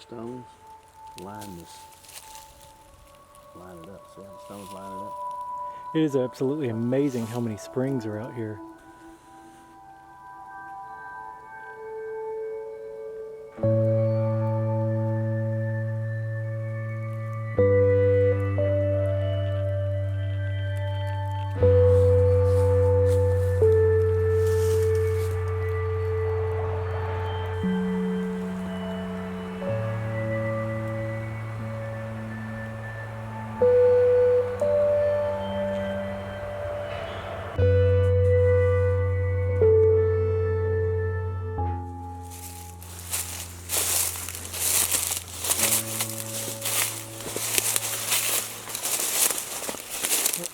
stones line this, line it up. See how the stones line it up? It is absolutely amazing how many springs are out here.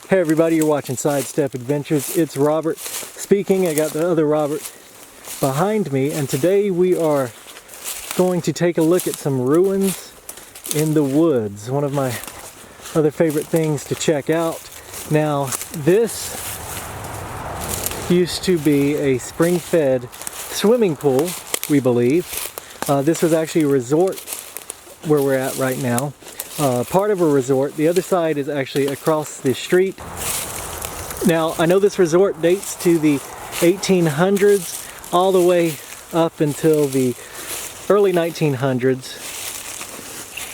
Hey everybody, you're watching Sidestep Adventures. It's Robert speaking. I got the other Robert behind me, and today we are going to take a look at some ruins in the woods. One of my other favorite things to check out. Now, this used to be a spring-fed swimming pool, we believe. This was actually a resort where we're at right now. Part of a resort. The other side is actually across the street. Now, I know this resort dates to the 1800s all the way up until the early 1900s,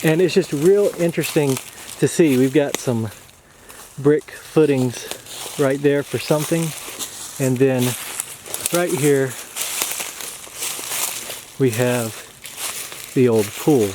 and it's just real interesting to see. We've got some brick footings right there for something, and then right here we have the old pool.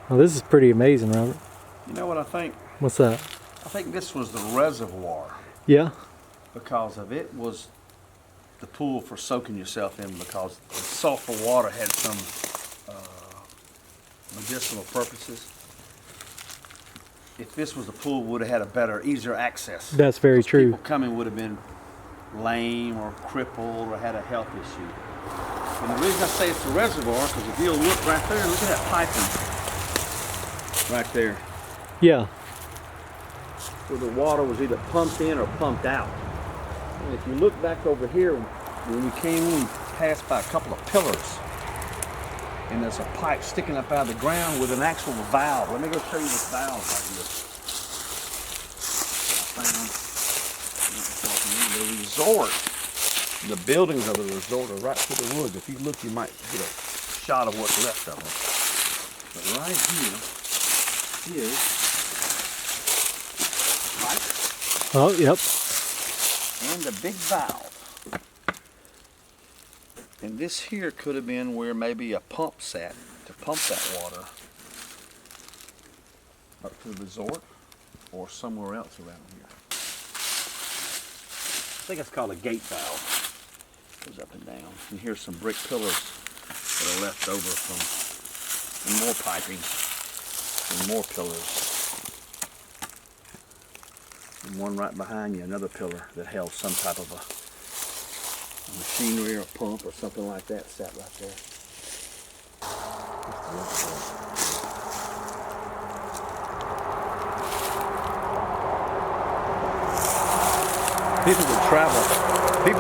Well, this is pretty amazing, Robert. You know what I think? What's that? I think this was the reservoir. Yeah? Because of it was the pool for soaking yourself in, because the sulfur water had some medicinal purposes. If this was the pool, would have had a better, easier access. That's very true. People coming would have been lame or crippled or had a health issue. And the reason I say it's a reservoir, because if you'll look right there, look at that piping right there. Yeah. Where the water was either pumped in or pumped out. And if you look back over here, when we came in, we passed by a couple of pillars. And there's a pipe sticking up out of the ground with an actual valve. Let me go show you this valve right here. I found the resort. The buildings of the resort are right through the woods. If you look, you might get a shot of what's left of them. But right here is pipe. Oh, yep. And the big valve. And this here could have been where maybe a pump sat to pump that water up to the resort or somewhere else around here. I think it's called a gate valve. Goes up and down. And here's some brick pillars that are left over from and more piping and more pillars. And one right behind you, another pillar that held some type of a machinery or a pump or something like that sat right there. People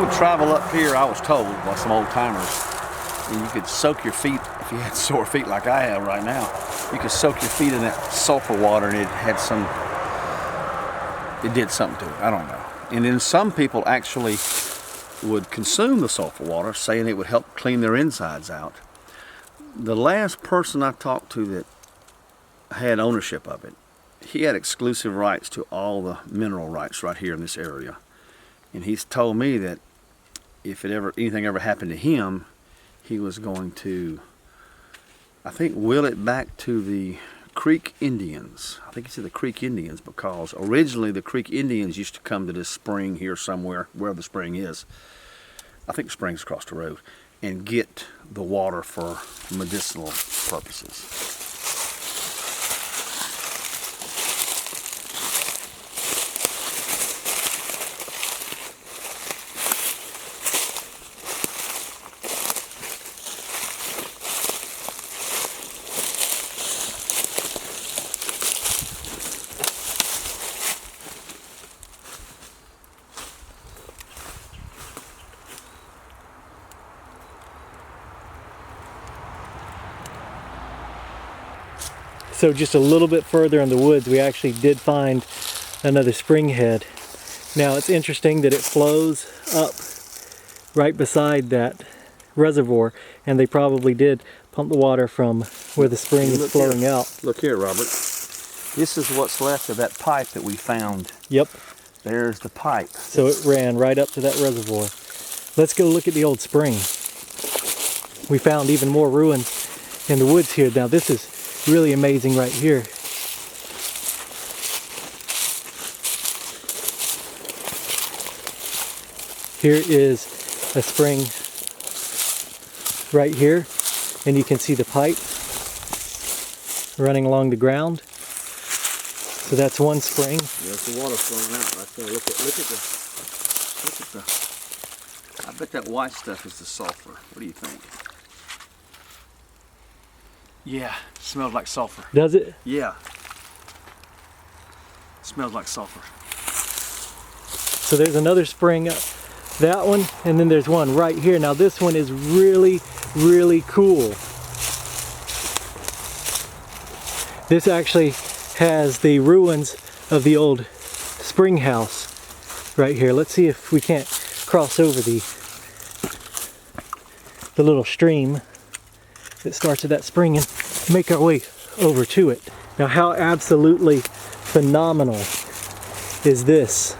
would travel up here, I was told by some old timers, and you could soak your feet, if you had sore feet like I have right now, you could soak your feet in that sulfur water and it did something to it, I don't know. And then some people actually would consume the sulfur water, saying it would help clean their insides out. The last person I talked to that had ownership of it, he had exclusive rights to all the mineral rights right here in this area. And he's told me that if anything ever happened to him, he was going to, I think, will it back to the Creek Indians. I think he said the Creek Indians, because originally the Creek Indians used to come to this spring here somewhere, where the spring is. I think the spring's across the road, and get the water for medicinal purposes. So just a little bit further in the woods, we actually did find another spring head. Now it's interesting that it flows up right beside that reservoir, and they probably did pump the water from where the spring is flowing out. Look here, Robert. This is what's left of that pipe that we found. Yep. There's the pipe. So it ran right up to that reservoir. Let's go look at the old spring. We found even more ruins in the woods here. Now this is really amazing right here. Here is a spring right here, and you can see the pipe running along the ground. So that's one spring. There's the water flowing out right there. Look at the. I bet that white stuff is the sulfur. What do you think? Yeah, smells like sulfur. Does it? Yeah. Smells like sulfur. So there's another spring up that one, and then there's one right here. Now this one is really, really cool. This actually has the ruins of the old spring house right here. Let's see if we can't cross over the little stream that starts at that spring and make our way over to it. Now how absolutely phenomenal is this?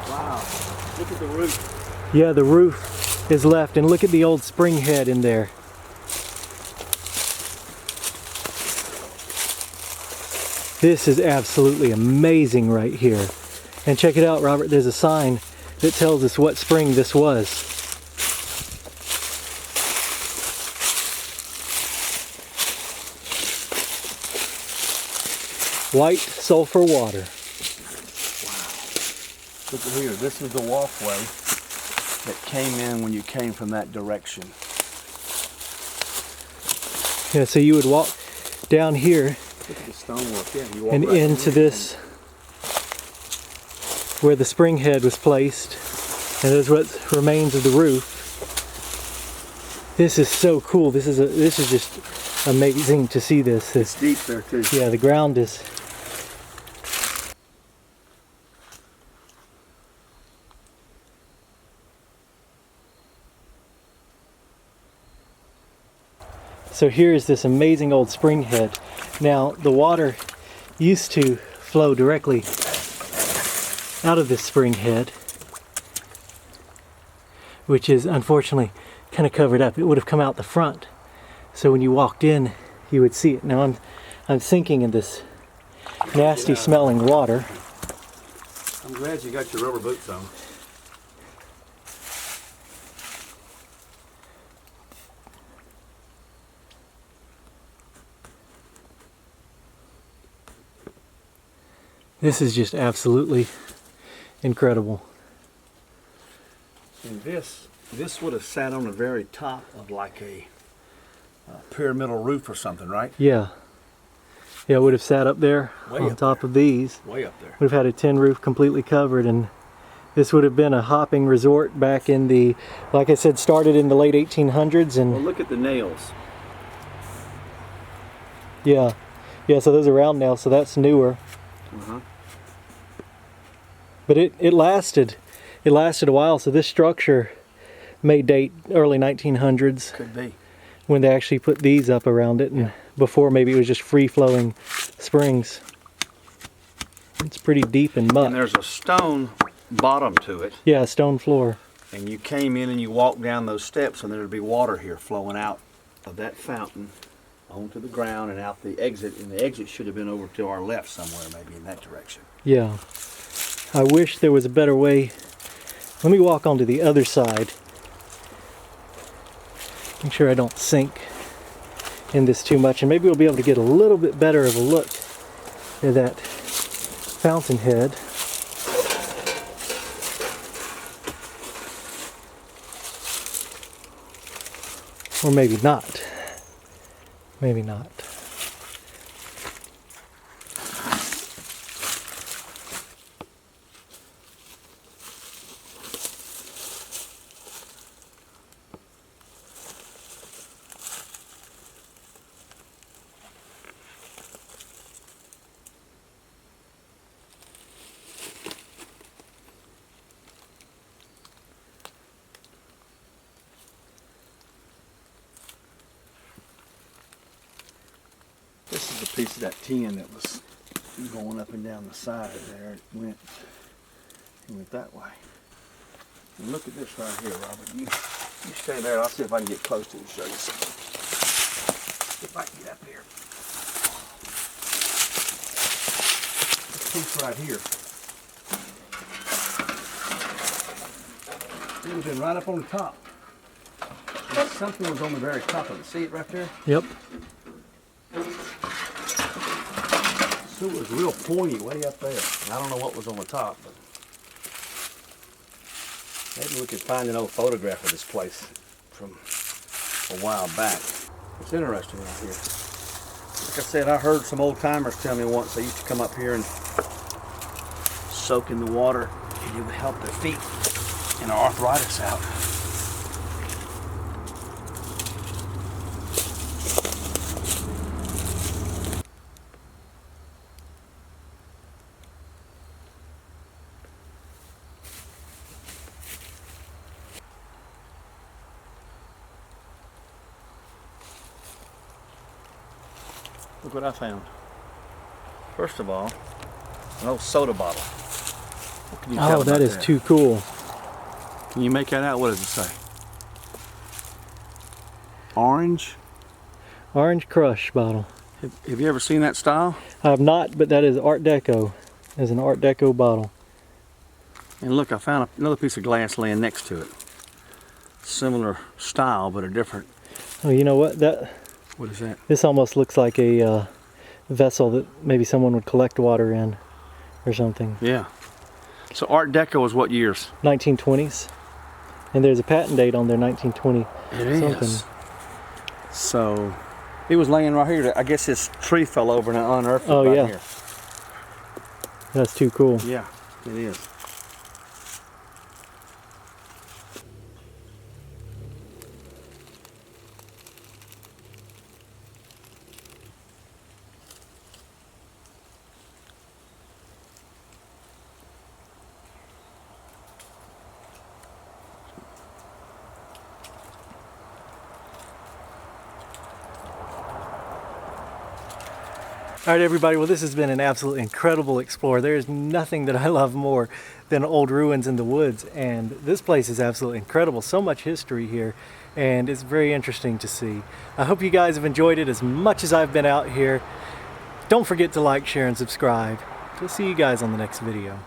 Wow, look at the roof. Yeah, the roof is left, and look at the old spring head in there. This is absolutely amazing right here. And check it out, Robert, there's a sign that tells us what spring this was. White sulfur water. Wow. Look at here. This is the walkway that came in when you came from that direction. Yeah, so you would walk down here Look at the stonework. Yeah, you walk and right into through. this where the spring head was placed, and there's what remains of the roof. This is so cool. This is just amazing to see this. It's deep there too. Yeah, the ground is. So here is this amazing old spring head. Now the water used to flow directly out of this spring head, which is unfortunately kind of covered up. It would have come out the front, so when you walked in you would see it. Now I'm sinking in this nasty smelling water. I'm glad you got your rubber boots on. This is just absolutely incredible. And this would have sat on the very top of like a pyramidal roof or something, right? Yeah. Yeah, it would have sat up there Way on up top there. of these. Way up there. Would have had a tin roof completely covered, and this would have been a hopping resort back in the, like I said, started in the late 1800s. Well, And look at the nails. yeah, so those are round now, so that's newer. Uh-huh. But it lasted a while, so this structure may date early 1900s Could be. when they actually put these up around it, and before maybe it was just free-flowing springs. It's pretty deep in And muck. there's a stone bottom to it, Yeah, stone floor. and you came in and you walked down those steps, and there'd be water here flowing out of that fountain onto the ground and out the exit, and the exit should have been over to our left somewhere, maybe in that direction. Yeah. I wish there was a better way. Let me walk onto the other side. Make sure I don't sink in this too much, and maybe we'll be able to get a little bit better of a look at that fountainhead. Or maybe not. Maybe not. piece of that tin that was going up and down the side there. It went that way. And look at this right here, Robert. You stay there. I'll see if I can get close to it and show you something. If I can get up here. This piece right here. It was in right up on the top. And something was on the very top of it. See it right there? Yep. So it was real pointy way up there. I don't know what was on the top, but maybe we could find an old photograph of this place from a while back. It's interesting out here. Like I said, I heard some old timers tell me once they used to come up here and soak in the water and it would help their feet and arthritis out. Look what I found. First of all, an old soda bottle. What can you tell Oh, that about is too cool. Can you make that out? What does it say? Orange? Orange Crush bottle. Have you ever seen that style? I have not, but that is Art Deco. It's an Art Deco bottle. And look, I found another piece of glass laying next to it. Similar style, but a different. Oh, you know what? What is that? This almost looks like a vessel that maybe someone would collect water in or something. Yeah. So Art Deco is what years? 1920s. And there's a patent date on there, 1920 It something. is. So it was laying right here. I guess this tree fell over and unearthed it Oh, right yeah. here. That's too cool. Yeah, it is. All right, everybody. Well, this has been an absolutely incredible explore. There is nothing that I love more than old ruins in the woods, and this place is absolutely incredible. So much history here, and it's very interesting to see. I hope you guys have enjoyed it as much as I've been out here. Don't forget to like, share, and subscribe. We'll see you guys on the next video.